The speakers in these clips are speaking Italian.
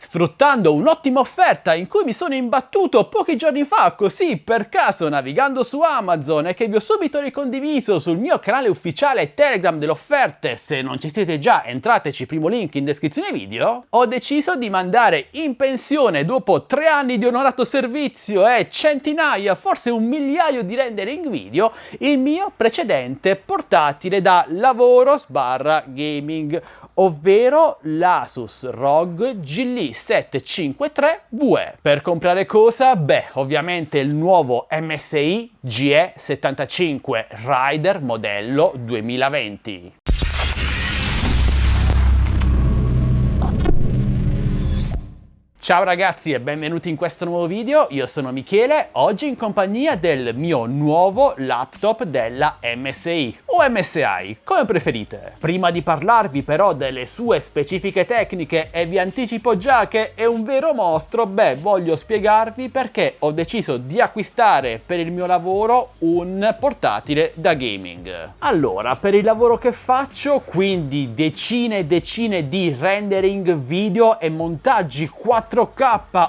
sfruttando un'ottima offerta in cui mi sono imbattuto pochi giorni fa, così per caso navigando su Amazon, e che vi ho subito ricondiviso sul mio canale ufficiale Telegram delle offerte. Se non ci siete già, entrateci, primo link in descrizione video. Ho deciso di mandare in pensione, dopo 3 anni di onorato servizio e centinaia, forse un migliaio di rendering video, il mio precedente portatile da lavoro / gaming, ovvero l'Asus ROG GL753VE. Per comprare cosa? Beh, ovviamente il nuovo MSI GE75 Rider modello 2020. Ciao ragazzi e benvenuti in questo nuovo video, io sono Michele, oggi in compagnia del mio nuovo laptop della MSI o MSI, come preferite. Prima di parlarvi però delle sue specifiche tecniche, e vi anticipo già che è un vero mostro, voglio spiegarvi perché ho deciso di acquistare per il mio lavoro un portatile da gaming. Allora, per il lavoro che faccio, quindi decine e decine di rendering video e montaggi 4K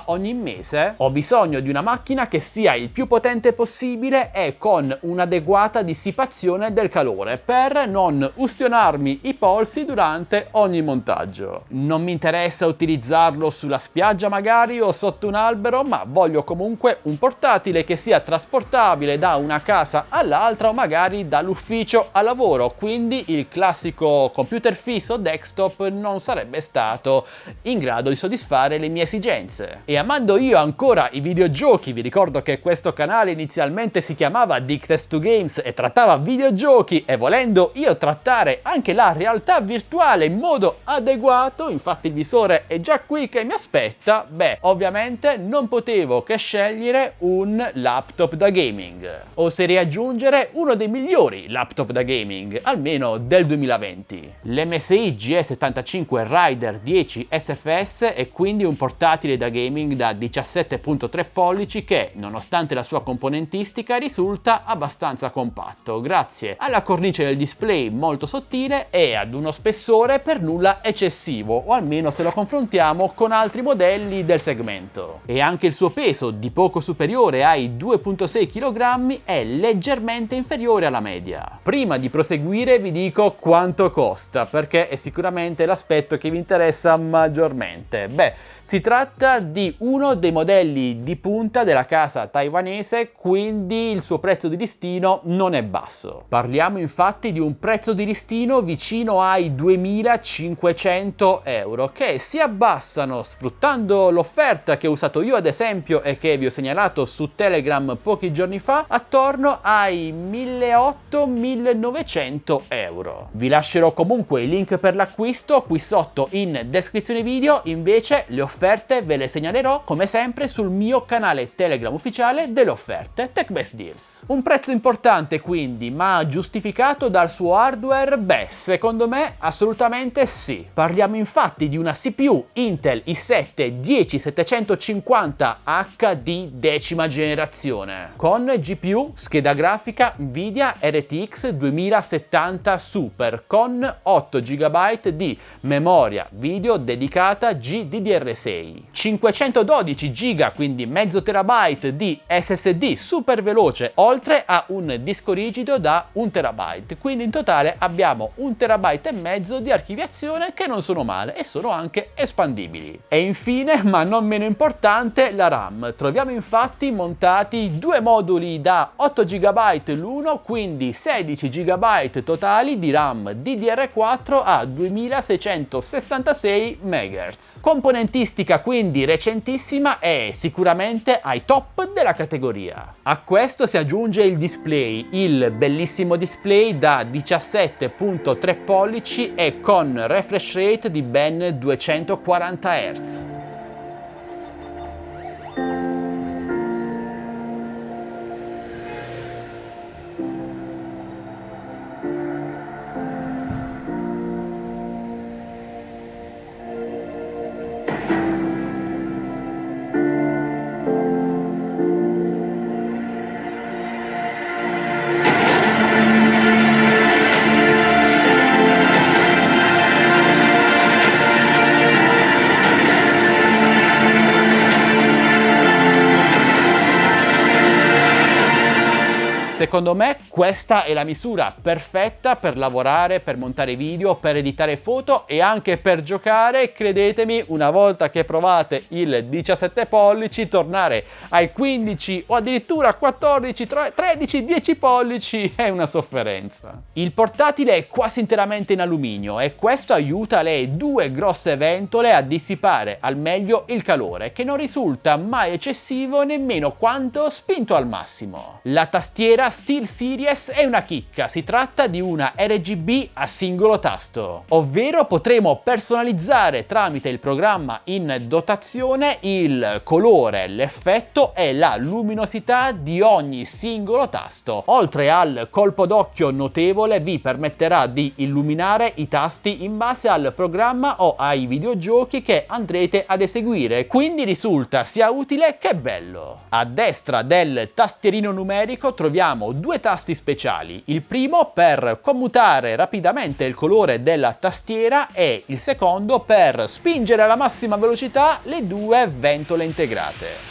ogni mese, ho bisogno di una macchina che sia il più potente possibile e con un'adeguata dissipazione del calore per non ustionarmi i polsi durante ogni montaggio. Non mi interessa utilizzarlo sulla spiaggia magari o sotto un albero, ma voglio comunque un portatile che sia trasportabile da una casa all'altra o magari dall'ufficio al lavoro, quindi il classico computer fisso desktop non sarebbe stato in grado di soddisfare le mie esigenze. E amando io ancora i videogiochi, vi ricordo che questo canale inizialmente si chiamava Addicted to Games e trattava videogiochi, e volendo io trattare anche la realtà virtuale in modo adeguato, infatti il visore è già qui che mi aspetta, ovviamente non potevo che scegliere un laptop da gaming. Oserei aggiungere uno dei migliori laptop da gaming, almeno del 2020. L'MSI GE75 Rider 10 SFS è quindi un portatile da gaming da 17.3 pollici che, nonostante la sua componentistica, risulta abbastanza compatto grazie alla cornice del display molto sottile e ad uno spessore per nulla eccessivo, o almeno se lo confrontiamo con altri modelli del segmento. E anche il suo peso, di poco superiore ai 2.6 kg, è leggermente inferiore alla media. Prima di proseguire vi dico quanto costa, perché è sicuramente l'aspetto che vi interessa maggiormente. Si tratta di uno dei modelli di punta della casa taiwanese, quindi il suo prezzo di listino non è basso. Parliamo infatti di un prezzo di listino vicino ai 2.500 euro, che si abbassano sfruttando l'offerta che ho usato io ad esempio e che vi ho segnalato su Telegram pochi giorni fa, attorno ai 1.800-1.900 euro. Vi lascerò comunque il link per l'acquisto qui sotto in descrizione video, invece le offerte ve le segnalerò come sempre sul mio canale Telegram ufficiale delle offerte Tech Best Deals. Un prezzo importante quindi, ma giustificato dal suo hardware? Secondo me assolutamente sì. Parliamo infatti di una CPU Intel i7-10750H di 10ª generazione, con GPU scheda grafica Nvidia RTX 2070 Super, con 8 GB di memoria video dedicata GDDR6, 512 GB, quindi mezzo terabyte di SSD super veloce, oltre a un disco rigido da 1 TB, quindi in totale abbiamo 1,5 TB di archiviazione, che non sono male e sono anche espandibili. E infine, ma non meno importante, la RAM. Troviamo infatti montati due moduli da 8 GB l'uno, quindi 16 GB totali di RAM DDR4 a 2666 MHz. Componentistica quindi recentissima e sicuramente ai top della categoria. A questo si aggiunge il display, il bellissimo display da 17.3 pollici e con refresh rate di ben 240 Hz. Secondo me questa è la misura perfetta per lavorare, per montare video, per editare foto e anche per giocare. Credetemi, una volta che provate il 17 pollici, tornare ai 15 o addirittura 14, 13, 10 pollici è una sofferenza. Il portatile è quasi interamente in alluminio e questo aiuta le due grosse ventole a dissipare al meglio il calore, che non risulta mai eccessivo nemmeno quanto spinto al massimo. La tastiera SteelSeries è una chicca, si tratta di una RGB a singolo tasto, ovvero potremo personalizzare tramite il programma in dotazione il colore, l'effetto e la luminosità di ogni singolo tasto. Oltre al colpo d'occhio notevole, vi permetterà di illuminare i tasti in base al programma o ai videogiochi che andrete ad eseguire, quindi risulta sia utile che bello. A destra del tastierino numerico troviamo due tasti speciali, il primo per commutare rapidamente il colore della tastiera e il secondo per spingere alla massima velocità le due ventole integrate.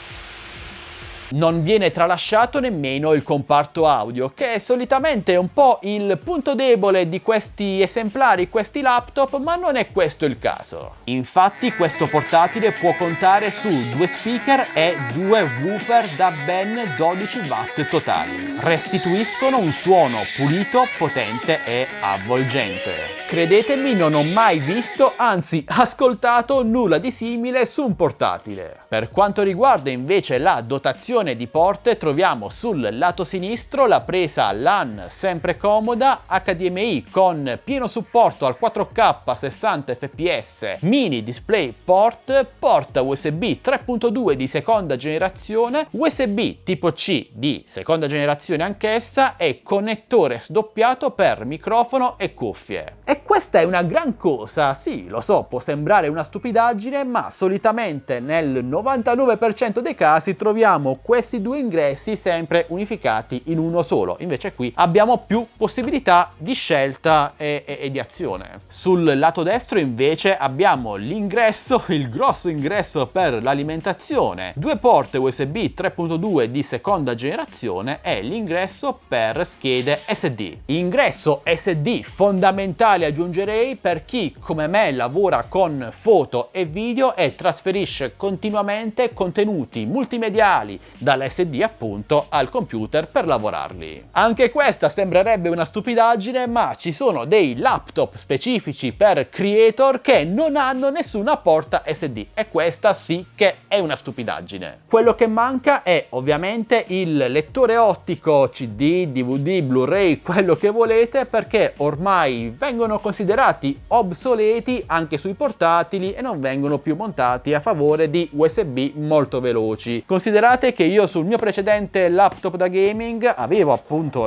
Non viene tralasciato nemmeno il comparto audio, che solitamente è un po' il punto debole di questi esemplari, questi laptop, ma non è questo il caso. Infatti questo portatile può contare su due speaker e due woofer da ben 12 watt totali. Restituiscono un suono pulito, potente e avvolgente. Credetemi, non ho mai visto, anzi ascoltato nulla di simile su un portatile. Per quanto riguarda invece la dotazione di porte, troviamo sul lato sinistro la presa LAN sempre comoda, HDMI con pieno supporto al 4K 60 fps, mini DisplayPort, porta USB 3.2 di seconda generazione, USB tipo C di seconda generazione anch'essa e connettore sdoppiato per microfono e cuffie. E questa è una gran cosa, sì, lo so, può sembrare una stupidaggine, ma solitamente nel 99% dei casi troviamo questi due ingressi sempre unificati in uno solo. Invece qui abbiamo più possibilità di scelta e di azione. Sul lato destro invece abbiamo l'ingresso, il grosso ingresso per l'alimentazione, due porte USB 3.2 di seconda generazione e l'ingresso per schede SD. Ingresso SD fondamentale, aggiungerei, per chi come me lavora con foto e video e trasferisce continuamente contenuti multimediali dall'SD appunto al computer per lavorarli. Anche questa sembrerebbe una stupidaggine, ma ci sono dei laptop specifici per creator che non hanno nessuna porta SD e questa sì che è una stupidaggine. Quello che manca è ovviamente il lettore ottico CD, DVD, Blu-ray, quello che volete, perché ormai vengono considerati obsoleti anche sui portatili e non vengono più montati a favore di USB molto veloci. Considerate che io sul mio precedente laptop da gaming avevo appunto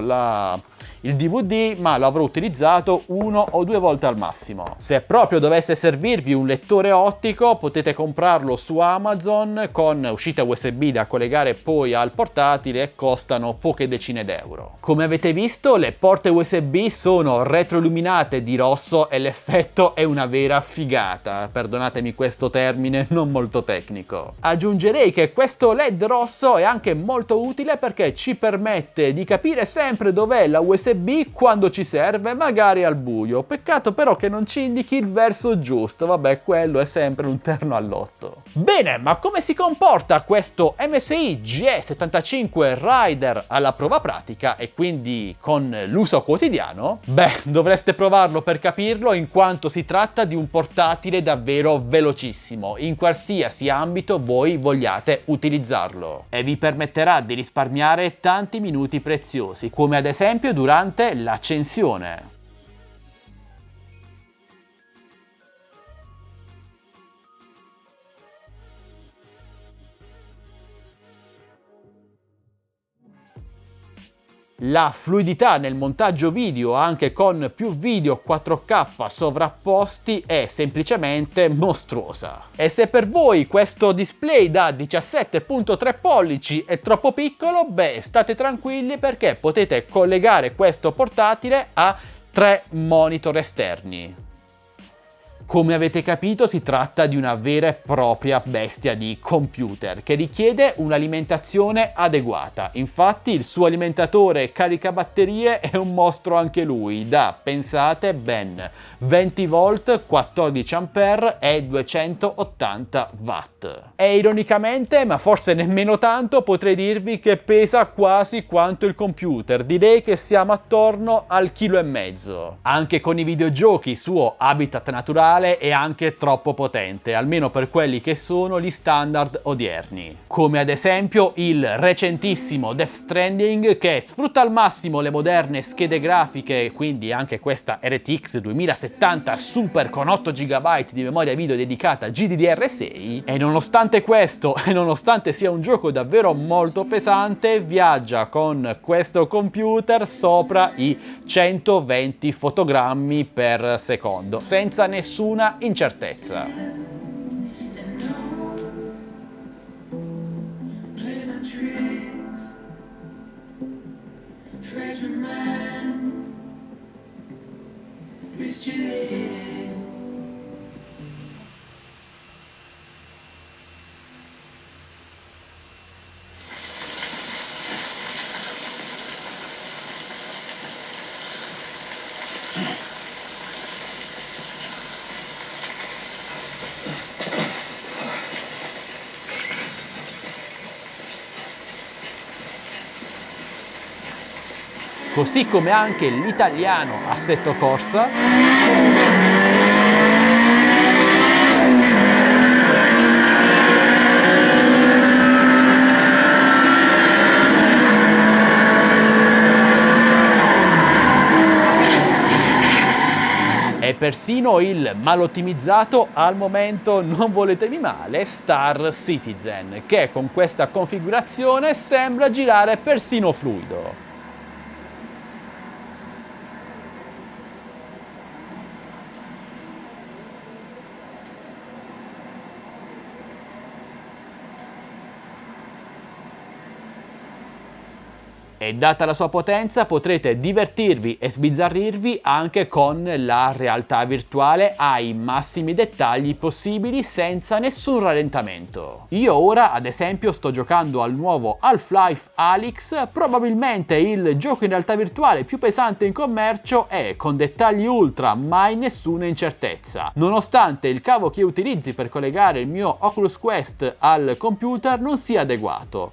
il DVD, ma lo avrò utilizzato 1 o 2 volte al massimo. Se proprio dovesse servirvi un lettore ottico, potete comprarlo su Amazon con uscita USB da collegare poi al portatile e costano poche decine d'euro. Come avete visto, le porte USB sono retroilluminate di rosso e l'effetto è una vera figata. Perdonatemi questo termine non molto tecnico. Aggiungerei che questo LED rosso è anche molto utile perché ci permette di capire sempre dov'è la USB quando ci serve, magari al buio. Peccato però che non ci indichi il verso giusto, vabbè, quello è sempre un terno al lotto. Bene, ma come si comporta questo MSI GE75 Rider alla prova pratica e quindi con l'uso quotidiano? Beh, dovreste provarlo per capirlo, in quanto si tratta di un portatile davvero velocissimo, in qualsiasi ambito voi vogliate utilizzarlo, e vi permetterà di risparmiare tanti minuti preziosi, come ad esempio durante l'accensione. La fluidità nel montaggio video anche con più video 4K sovrapposti è semplicemente mostruosa. E se per voi questo display da 17.3 pollici è troppo piccolo, beh, state tranquilli perché potete collegare questo portatile a 3 monitor esterni. Come avete capito, si tratta di una vera e propria bestia di computer che richiede un'alimentazione adeguata. Infatti il suo alimentatore caricabatterie è un mostro anche lui, da, pensate, ben 20 volt, 14 ampere e 280 watt. E ironicamente, ma forse nemmeno tanto, potrei dirvi che pesa quasi quanto il computer. Direi che siamo attorno al 1,5 kg. Anche con i videogiochi, suo habitat naturale è anche troppo potente, almeno per quelli che sono gli standard odierni. Come ad esempio il recentissimo Death Stranding, che sfrutta al massimo le moderne schede grafiche, quindi anche questa RTX 2070 Super con 8 GB di memoria video dedicata GDDR6, e nonostante questo e nonostante sia un gioco davvero molto pesante, viaggia con questo computer sopra i 120 fotogrammi per secondo, senza nessuna incertezza. Così come anche l'italiano Assetto Corsa, e persino il malottimizzato, al momento non voletemi male, Star Citizen, che con questa configurazione sembra girare persino fluido. E data la sua potenza potrete divertirvi e sbizzarrirvi anche con la realtà virtuale ai massimi dettagli possibili senza nessun rallentamento. Io ora ad esempio sto giocando al nuovo Half-Life Alyx, probabilmente il gioco in realtà virtuale più pesante in commercio, e con dettagli ultra, mai nessuna incertezza. Nonostante il cavo che utilizzi per collegare il mio Oculus Quest al computer non sia adeguato.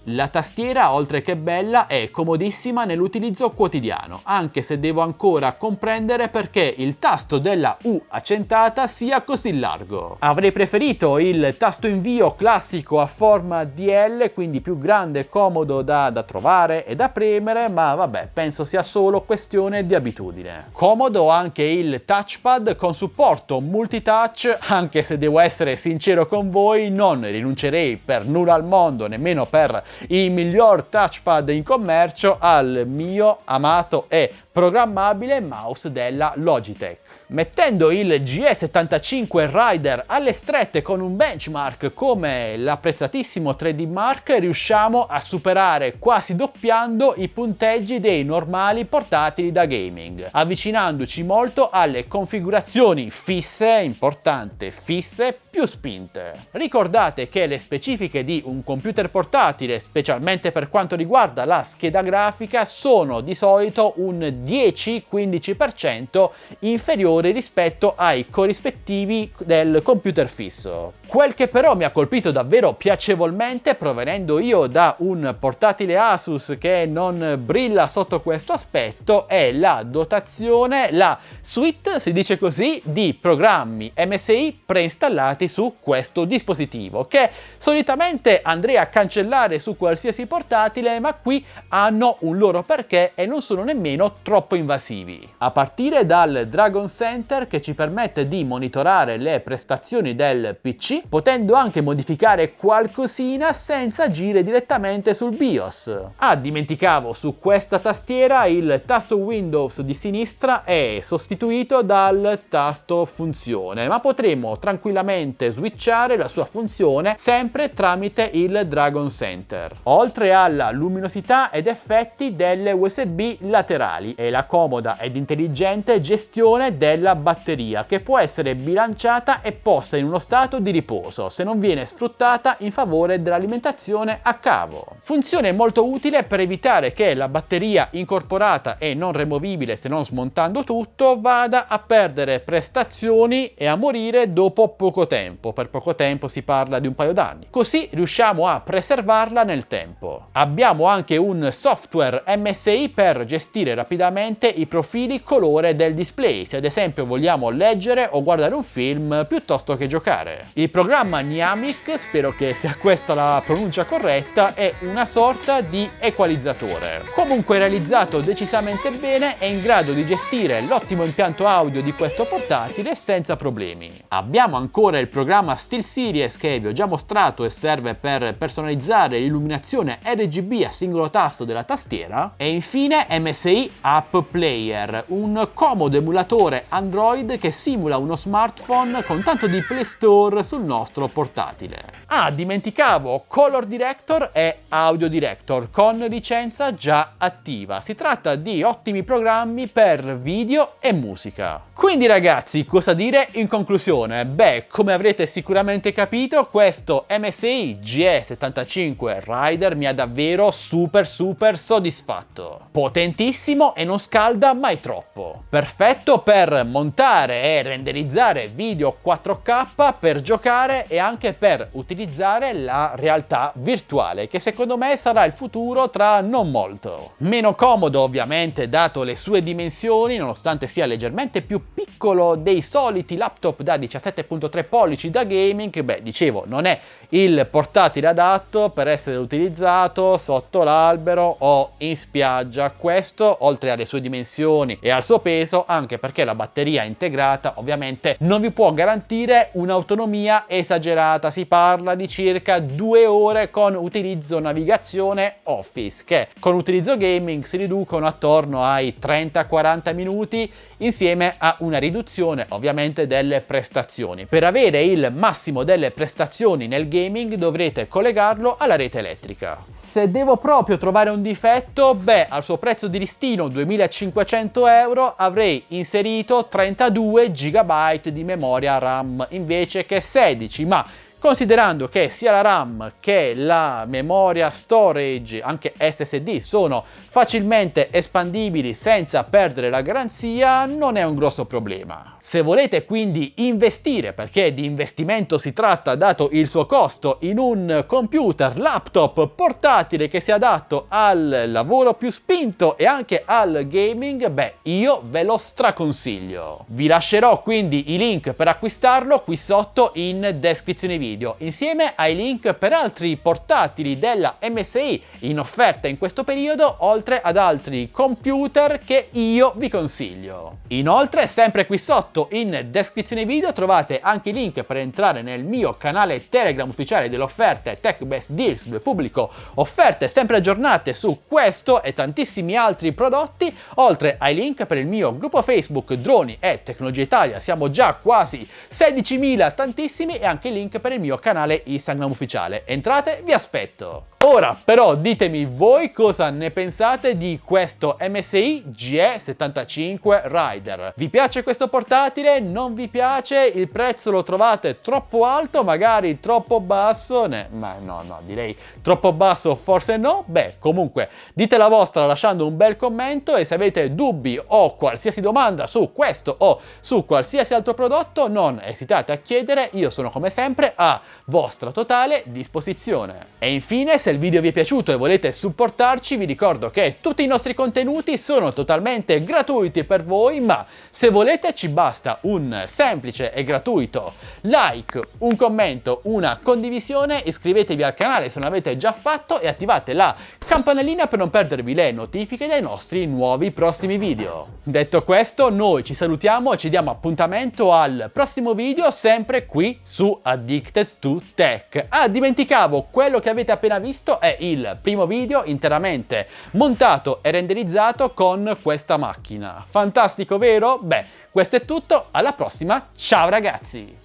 La tastiera, oltre che bella, è comodissima nell'utilizzo quotidiano, anche se devo ancora comprendere perché il tasto della U accentata sia così largo. Avrei preferito il tasto invio classico a forma di L, quindi più grande e comodo da trovare e da premere, ma vabbè, penso sia solo questione di abitudine. Comodo anche il touchpad con supporto multitouch, anche se devo essere sincero con voi, non rinuncerei per nulla al mondo, nemmeno per il miglior touchpad in commercio, al mio amato e programmabile mouse della Logitech. Mettendo il GE75 Rider alle strette con un benchmark come l'apprezzatissimo 3D Mark, riusciamo a superare quasi doppiando i punteggi dei normali portatili da gaming, avvicinandoci molto alle configurazioni fisse, importante, fisse più spinte. Ricordate che le specifiche di un computer portatile, specialmente per quanto riguarda la scheda grafica, sono di solito un 10-15% inferiori rispetto ai corrispettivi del computer fisso. Quel che però mi ha colpito davvero piacevolmente, provenendo io da un portatile Asus che non brilla sotto questo aspetto, è la dotazione, la suite, si dice così, di programmi MSI preinstallati su questo dispositivo, che solitamente andrei a cancellare su su qualsiasi portatile, ma qui hanno un loro perché e non sono nemmeno troppo invasivi. A partire dal Dragon Center, che ci permette di monitorare le prestazioni del PC, potendo anche modificare qualcosina senza agire direttamente sul BIOS. Dimenticavo, su questa tastiera il tasto Windows di sinistra è sostituito dal tasto funzione, ma potremo tranquillamente switchare la sua funzione sempre tramite il Dragon Center. Oltre alla luminosità ed effetti delle USB laterali e la comoda ed intelligente gestione della batteria, che può essere bilanciata e posta in uno stato di riposo se non viene sfruttata in favore dell'alimentazione a cavo. Funzione molto utile per evitare che la batteria incorporata e non removibile, se non smontando tutto, vada a perdere prestazioni e a morire dopo poco tempo. Per poco tempo si parla di un paio d'anni. Così riusciamo a preservarla nel tempo. Abbiamo anche un software MSI per gestire rapidamente i profili colore del display, se ad esempio vogliamo leggere o guardare un film piuttosto che giocare. Il programma Nyamic, spero che sia questa la pronuncia corretta, è una sorta di equalizzatore. Comunque realizzato decisamente bene, è in grado di gestire l'ottimo impianto audio di questo portatile senza problemi. Abbiamo ancora il programma SteelSeries che vi ho già mostrato e serve per personalizzare l'illuminazione RGB a singolo tasto della tastiera, e infine MSI App Player, un comodo emulatore Android che simula uno smartphone con tanto di Play Store sul nostro portatile. Dimenticavo, Color Director e Audio Director con licenza già attiva. Si tratta di ottimi programmi per video e musica. Quindi ragazzi, cosa dire in conclusione? Beh, come avrete sicuramente capito, questo MSI GE75 Rider mi ha davvero super soddisfatto. Potentissimo e non scalda mai troppo. Perfetto per montare e renderizzare video 4K, per giocare e anche per utilizzare la realtà virtuale, che secondo me sarà il futuro tra non molto. Meno comodo ovviamente dato le sue dimensioni, nonostante sia leggermente più piccolo dei soliti laptop da 17.3 pollici da gaming. Beh, dicevo, non è il portatile adatto per essere utilizzato sotto l'albero o in spiaggia. Questo, oltre alle sue dimensioni e al suo peso, anche perché la batteria integrata ovviamente non vi può garantire un'autonomia esagerata. Si parla di circa 2 ore con utilizzo navigazione Office, che con utilizzo gaming si riducono attorno ai 30-40 minuti, insieme a una riduzione ovviamente delle prestazioni. Per avere il massimo delle prestazioni nel gaming dovrete collegarlo alla rete elettrica. Se devo proprio trovare un difetto, beh, al suo prezzo di listino 2.500 euro avrei inserito 32 GB di memoria RAM invece che 16, ma considerando che sia la RAM che la memoria storage, anche SSD, sono facilmente espandibili senza perdere la garanzia, non è un grosso problema. Se volete quindi investire, perché di investimento si tratta dato il suo costo, in un computer, laptop, portatile che sia adatto al lavoro più spinto e anche al gaming, beh, io ve lo straconsiglio. Vi lascerò quindi i link per acquistarlo qui sotto in descrizione video, insieme ai link per altri portatili della MSI in offerta in questo periodo, oltre ad altri computer che io vi consiglio. Inoltre, sempre qui sotto in descrizione video trovate anche i link per entrare nel mio canale Telegram ufficiale delle offerte Tech Best Deals, dove pubblico offerte sempre aggiornate su questo e tantissimi altri prodotti, oltre ai link per il mio gruppo Facebook Droni e Tecnologia Italia. Siamo già quasi 16.000, tantissimi, e anche il link per il mio canale Instagram ufficiale. Entrate, vi aspetto! Ora però ditemi voi cosa ne pensate di questo MSI GE75 Rider. Vi piace questo portatile? Non vi piace? Il prezzo lo trovate troppo alto? Magari troppo basso? Ma no, direi troppo basso forse no. Beh, comunque dite la vostra lasciando un bel commento, e se avete dubbi o qualsiasi domanda su questo o su qualsiasi altro prodotto non esitate a chiedere, io sono come sempre a vostra totale disposizione. E infine, se il video vi è piaciuto e volete supportarci, vi ricordo che tutti i nostri contenuti sono totalmente gratuiti per voi, ma se volete ci basta un semplice e gratuito like, un commento, una condivisione, iscrivetevi al canale se non l'avete già fatto e attivate la campanellina per non perdervi le notifiche dei nostri nuovi prossimi video. Detto questo, noi ci salutiamo e ci diamo appuntamento al prossimo video, sempre qui su Addicted to Tech. Ah, dimenticavo, quello che avete appena visto è il primo video interamente montato e renderizzato con questa macchina. Fantastico, vero? Beh, questo è tutto, alla prossima, ciao ragazzi!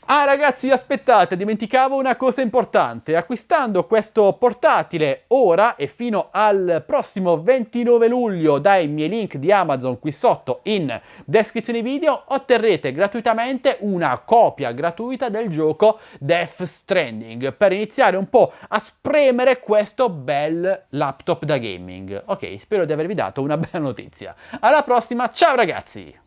Ah ragazzi, aspettate, dimenticavo una cosa importante. Acquistando questo portatile ora e fino al prossimo 29 luglio dai miei link di Amazon qui sotto in descrizione video otterrete gratuitamente una copia gratuita del gioco Death Stranding per iniziare un po' a spremere questo bel laptop da gaming. Ok, spero di avervi dato una bella notizia. Alla prossima, ciao ragazzi!